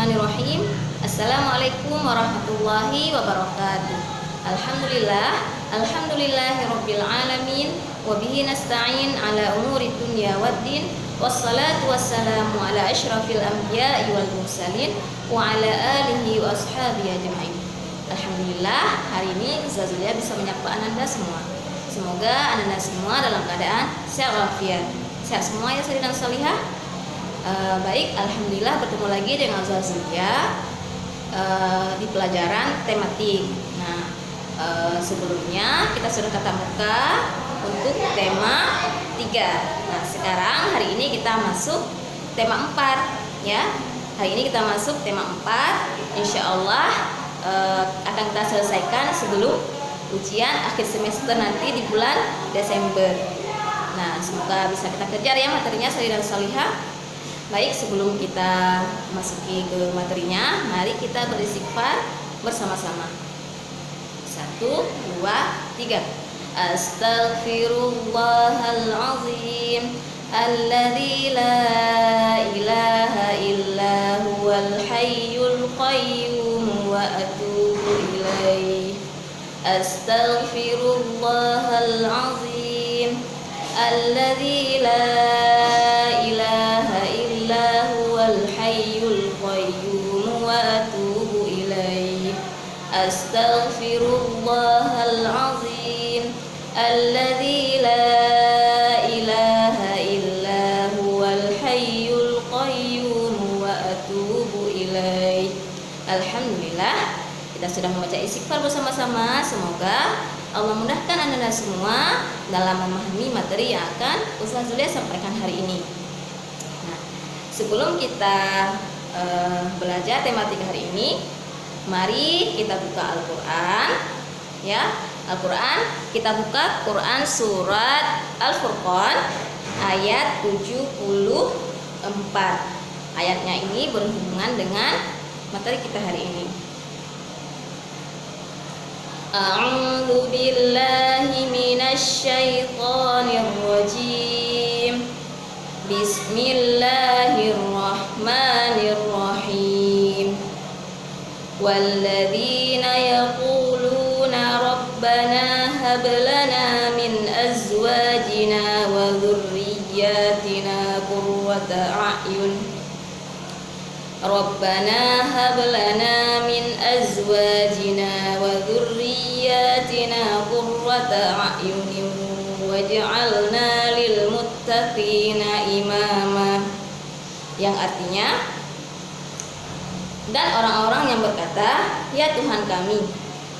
Bismillahirrahmanirrahim. Assalamualaikum warahmatullahi wabarakatuh. Alhamdulillahirabbil alamin wa bihi nasta'in ala umuri dunya waddin wassalatu wassalamu ala asyrafil anbiya'i wal mursalin wa ala alihi wa ashabihi ajma'in. Alhamdulillah, hari ini Ustazah Zulia bisa menyapa Ananda semua. Semoga Ananda semua dalam keadaan sehat walafiat. Sehat semua ya, salih dan salihah. Baik, alhamdulillah bertemu lagi dengan Ustazah Zulia di pelajaran tematik. Nah, sebelumnya kita sudah tatap muka untuk tema 3. Nah, sekarang hari ini kita masuk tema 4 ya. Hari ini kita masuk tema 4. Insya Allah akan kita selesaikan sebelum ujian akhir semester nanti di bulan Desember. Nah, semoga bisa kita kejar ya materinya, salih dan salihah. Baik, sebelum kita masuki ke materinya, mari kita beristighfar bersama-sama. 1, 2, 3. Astaghfirullahalazim alladzi la ilaha illa huwal hayyul qayyum wa atubu ilaih. Astaghfirullahalazim alladzi la ilaha illa huwal hayyul qayyum wa atubu ilaih. Astaghfirullahalazim alladzi la ilaha illa huwal hayyul qayyum wa atubu ilaih. Alhamdulillah, kita sudah membaca istighfar bersama-sama. Semoga Allah mudahkan Anda semua dalam memahami materi yang akan Ustazah Zulia sampaikan hari ini. Nah, sebelum kita belajar tematik hari ini, mari kita buka Al-Quran ya. Al-Quran, kita buka Quran surat Al-Furqan ayat 74. Ayatnya ini berhubungan dengan materi kita hari ini. A'udzu billahi minasy syaithanir rajim. Bismillahirrahmanirrahim. Walladzina yaquluna rabbana hab lana min azwajina wa dhurriyyatina qurrata a'yun. Rabbana hab lana min azwajina wa dhurriyyatina qurrata a'yunin waj'alna lil muttaqina imama. Yang artinya, dan orang-orang yang berkata, ya Tuhan kami,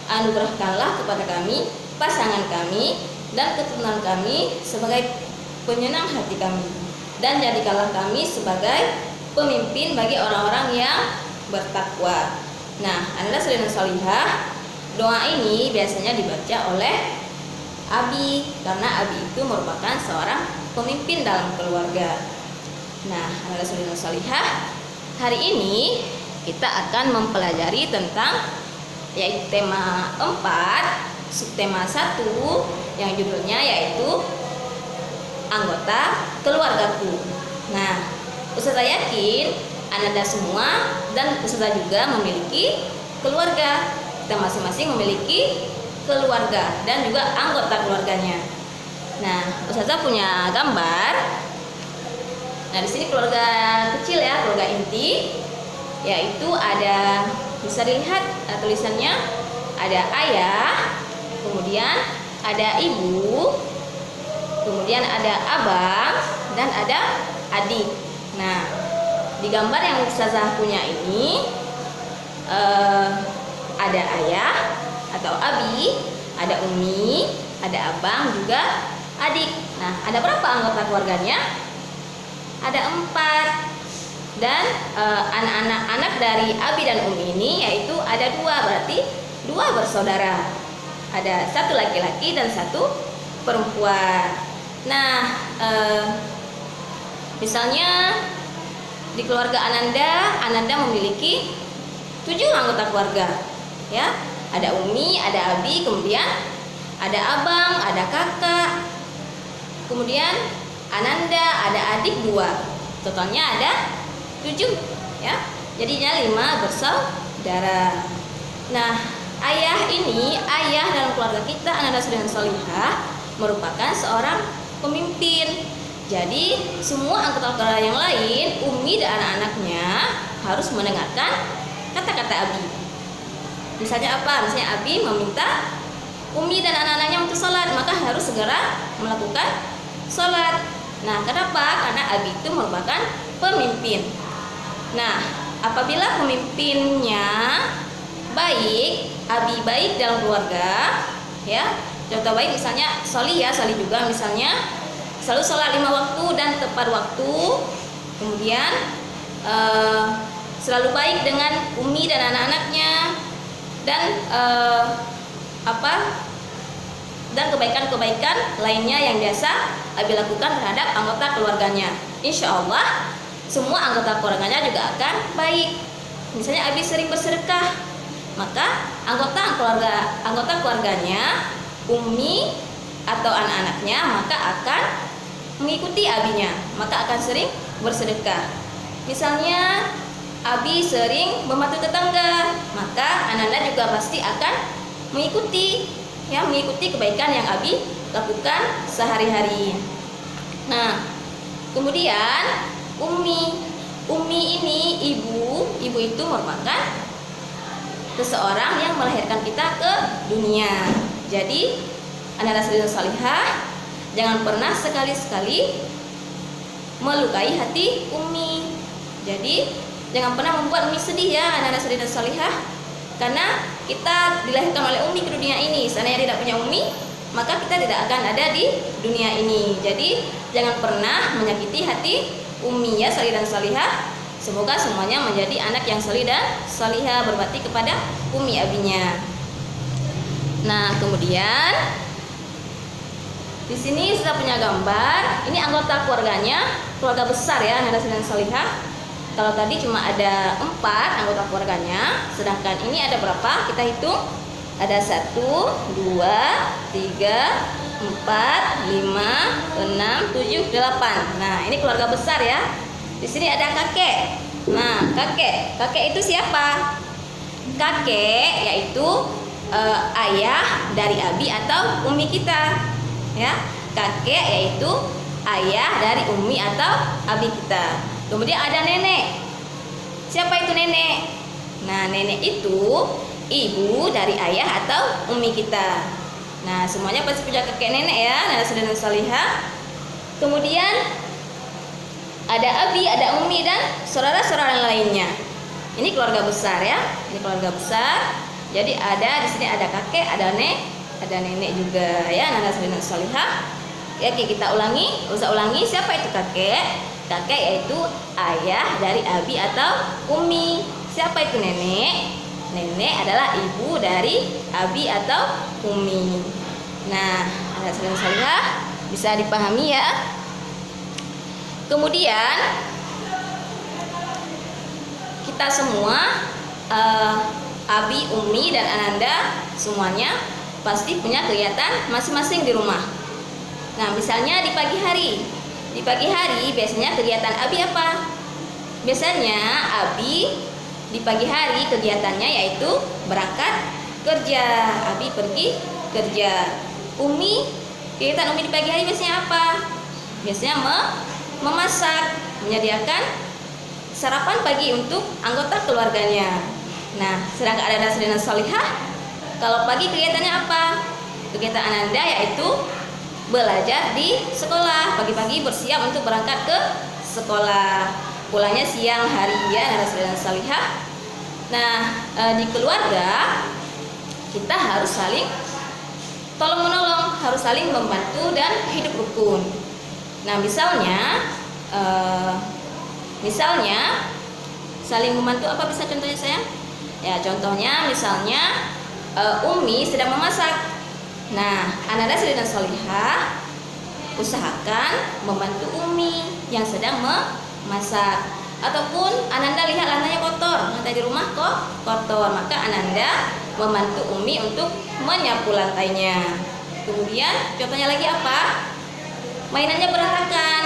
anugerahkanlah kepada kami pasangan kami dan keturunan kami sebagai penyenang hati kami, dan jadikanlah kami sebagai pemimpin bagi orang-orang yang bertakwa. Nah, Anda salih dan salihah, doa ini biasanya dibaca oleh abi, karena abi itu merupakan seorang pemimpin dalam keluarga. Nah, Anda salih dan salihah, hari ini kita akan mempelajari tentang yaitu tema 4, subtema 1 yang judulnya yaitu anggota keluargaku. Nah, Ustazah yakin Anda semua dan Ustazah juga memiliki keluarga. Kita masing-masing memiliki keluarga dan juga anggota keluarganya. Nah, Ustazah punya gambar. Nah, di sini keluarga kecil ya, keluarga inti. Yaitu ada, bisa dilihat tulisannya, ada ayah, kemudian ada ibu, kemudian ada abang, dan ada adik. Nah, di gambar yang Ustazah punya ini ada ayah atau abi, ada umi, ada abang, juga adik. Nah, ada berapa anggota keluarganya? Ada 4. Dan anak-anak dari abi dan umi ini yaitu ada 2, berarti 2 bersaudara. Ada 1 laki-laki dan 1 perempuan. Nah, misalnya di keluarga Ananda memiliki 7 anggota keluarga ya. Ada umi, ada abi, kemudian ada abang, ada kakak, kemudian Ananda, ada adik 2. Totalnya ada 7 ya. Jadinya 5 bersaudara. Nah, ayah dalam keluarga kita, Ananda Sri dan Solihah, merupakan seorang pemimpin. Jadi semua anggota keluarga yang lain, Umi dan anak-anaknya harus mendengarkan kata-kata Abi. Misalnya apa? Misalnya Abi meminta Umi dan anak-anaknya untuk sholat, maka harus segera melakukan sholat. Nah, kenapa? Karena Abi itu merupakan pemimpin. Nah, apabila pemimpinnya baik, Abi baik dalam keluarga, ya. Contoh baik misalnya Soli juga misalnya selalu sholat 5 waktu dan tepat waktu. Kemudian selalu baik dengan Umi dan anak-anaknya, dan dan kebaikan-kebaikan lainnya yang biasa Abi lakukan terhadap anggota keluarganya. Insya Allah semua anggota keluarganya juga akan baik. Misalnya Abi sering bersedekah, maka anggota keluarganya, Umi atau anak-anaknya, maka akan mengikuti Abinya, maka akan sering bersedekah. Misalnya Abi sering membantu tetangga, maka Ananda juga pasti akan mengikuti kebaikan yang Abi lakukan sehari-hari. Nah, kemudian Umi ini ibu itu merupakan seseorang yang melahirkan kita ke dunia. Jadi Ananda Sri dan Solihah, jangan pernah sekali-sekali melukai hati Umi. Jadi jangan pernah membuat Umi sedih ya, Ananda Sri dan Solihah. Karena kita dilahirkan oleh Umi ke dunia ini. Seandainya tidak punya Umi, maka kita tidak akan ada di dunia ini. Jadi jangan pernah menyakiti hati Umi ya, Sri dan Solihah. Semoga semuanya menjadi anak yang solih dan solihah, berbakti kepada Umi Abinya. Nah, kemudian di sini sudah punya gambar. Ini anggota keluarganya, keluarga besar ya, Ananda Sri dan Solihah. Kalau tadi cuma ada 4 anggota keluarganya, sedangkan ini ada berapa? Kita hitung. Ada 1, 2, 3, 4, 5, 6, 7, 8. Nah, ini keluarga besar ya. Di sini ada kakek. Nah, kakek itu siapa? Kakek yaitu ayah dari Abi atau Umi kita. Ya, kakek yaitu ayah dari Umi atau Abi kita. Kemudian ada nenek. Siapa itu nenek? Nah, nenek itu ibu dari ayah atau Umi kita. Nah, semuanya pasti punya kakek nenek ya, Ananda Sri dan Solihah. Kemudian ada Abi, ada Umi dan saudara-saudara lainnya. Ini keluarga besar ya. Ini keluarga besar. Jadi di sini ada kakek, ada nenek juga ya, Ananda Sri dan Solihah. Oke, kita ulangi. Siapa itu kakek? Kakek yaitu ayah dari Abi atau Umi. Siapa itu nenek? Nenek adalah ibu dari Abi atau Umi. Nah, Ananda Sri dan Solihah bisa dipahami ya. Kemudian kita semua Abi, Umi, dan Ananda semuanya pasti punya kegiatan masing-masing di rumah. Nah, misalnya di pagi hari biasanya kegiatan Abi apa? Biasanya Abi di pagi hari kegiatannya yaitu berangkat kerja. Abi pergi kerja. Kegiatan Umi di pagi hari biasanya apa? Biasanya memasak, menyediakan sarapan pagi untuk anggota keluarganya. Nah, sedangkan Ananda Sri dan Solihah, kalau pagi kegiatannya apa? Kegiatan Ananda yaitu belajar di sekolah. Pagi-pagi bersiap untuk berangkat ke sekolah. Pulangnya siang hari ya, Ananda Sri dan Solihah. Nah, di keluarga kita harus saling tolong-menolong, harus saling membantu dan hidup rukun. Nah, misalnya saling membantu apa bisa contohnya sayang? Ya, contohnya misalnya Umi sedang memasak. Nah, Ananda Sri dan Solihah usahakan membantu Umi yang sedang memasak. Ataupun Ananda lihat lantainya kotor, lantai di rumah kok kotor, maka Ananda membantu Umi untuk menyapu lantainya. Kemudian contohnya lagi apa? Mainannya berantakan.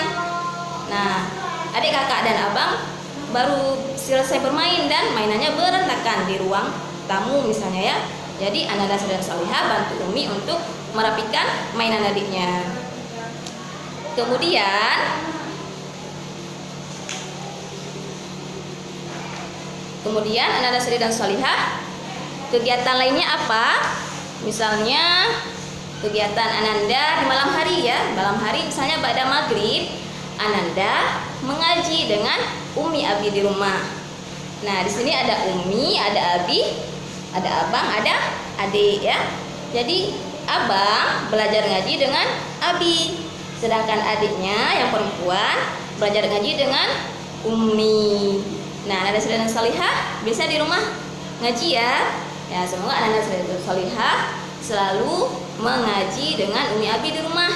Nah, adik kakak dan abang baru selesai bermain dan mainannya berantakan di ruang tamu misalnya ya. Jadi Ananda dan Salihah bantu Umi untuk merapikan mainan adiknya. Kemudian Ananda dan Salihah kegiatan lainnya apa? Misalnya kegiatan Ananda di malam hari ya. Malam hari misalnya pada maghrib Ananda mengaji dengan Umi Abi di rumah. Nah, di sini ada Umi, ada Abi, ada abang, ada adik ya. Jadi abang belajar ngaji dengan Abi, sedangkan adiknya yang perempuan belajar ngaji dengan Umi. Nah, Ananda dan Salihah bisa di rumah ngaji ya. Ya, semoga Ananda dan Salihah selalu mengaji dengan Umi Abi di rumah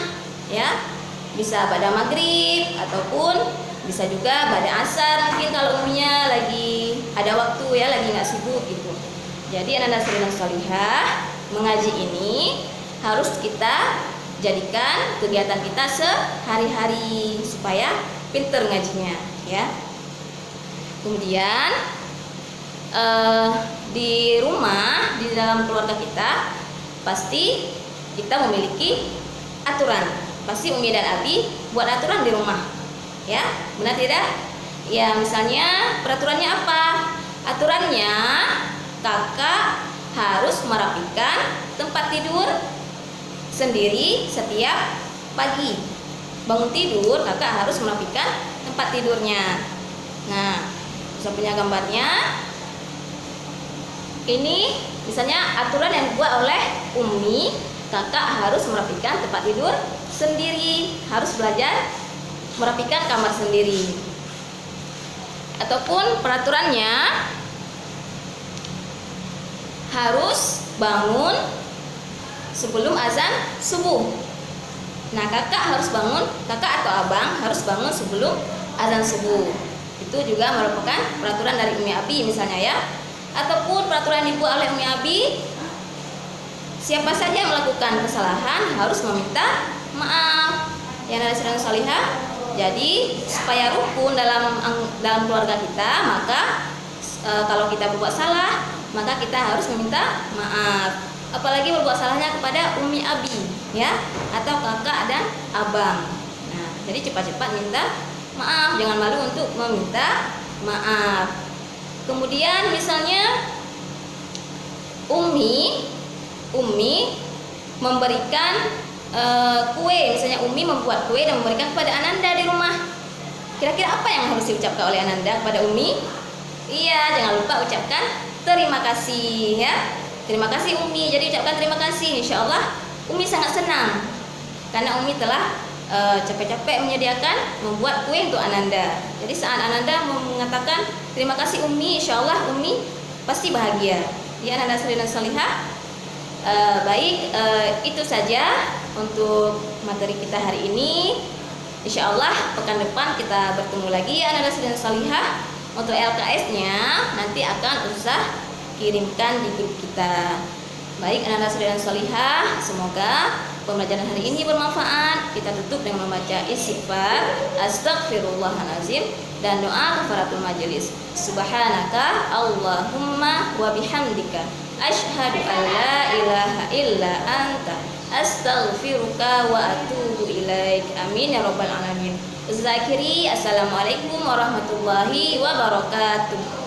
ya. Bisa pada maghrib ataupun bisa juga pada asar, mungkin kalau Uminya lagi ada waktu ya, lagi nggak sibuk gitu. Jadi Ananda dan Salihah mengaji ini harus kita jadikan kegiatan kita sehari-hari supaya pinter ngajinya ya. Kemudian di rumah, di dalam keluarga kita pasti kita memiliki aturan. Pasti Umi dan Abi buat aturan di rumah ya, benar tidak? Ya, misalnya peraturannya apa? Aturannya kakak harus merapikan tempat tidur sendiri setiap pagi. Bangun tidur kakak harus merapikan tempat tidurnya. Nah, bisa punya gambarnya. Ini misalnya aturan yang dibuat oleh Umi, kakak harus merapikan tempat tidur sendiri, harus belajar merapikan kamar sendiri. Ataupun peraturannya harus bangun sebelum azan subuh. Nah, kakak harus bangun, kakak atau abang harus bangun sebelum azan subuh. Itu juga merupakan peraturan dari Umi Abi misalnya ya. Ataupun peraturan yang dibuat oleh Umi Abi, siapa saja yang melakukan kesalahan harus meminta maaf. Yang dari Ananda Salihah. Jadi supaya rukun dalam keluarga kita, maka kalau kita berbuat salah, maka kita harus meminta maaf. Apalagi berbuat salahnya kepada Umi Abi ya, atau kakak dan abang. Nah, jadi cepat-cepat minta maaf, jangan malu untuk meminta maaf. Kemudian misalnya Umi memberikan kue, misalnya Umi membuat kue dan memberikan kepada Ananda di rumah. Kira-kira apa yang harus diucapkan oleh Ananda kepada Umi? Iya, jangan lupa ucapkan terima kasih ya. Terima kasih Umi. Jadi ucapkan terima kasih. Insya Allah Umi sangat senang karena Umi telah capek-capek menyediakan membuat kue untuk Ananda. Jadi saat Ananda mengatakan terima kasih Umi, insya Allah Umi pasti bahagia. Ya, Ananda dan Salihah. Baik, itu saja untuk materi kita hari ini. Insya Allah pekan depan kita bertemu lagi ya Ananda dan Salihah. Untuk LKS-nya nanti akan Ustazah kirimkan di grup kita. Baik Ananda dan Salihah, semoga pembelajaran hari ini bermanfaat. Kita tutup dengan membaca istighfar, astagfirullahalazim, dan doa kafaratul majelis. Subhanaka Allahumma wa bihamdika asyhadu an la ilaha illa anta astaghfiruka wa atubu ilaik. Amin ya rabbal alamin. Zakiri, assalamualaikum warahmatullahi wabarakatuh.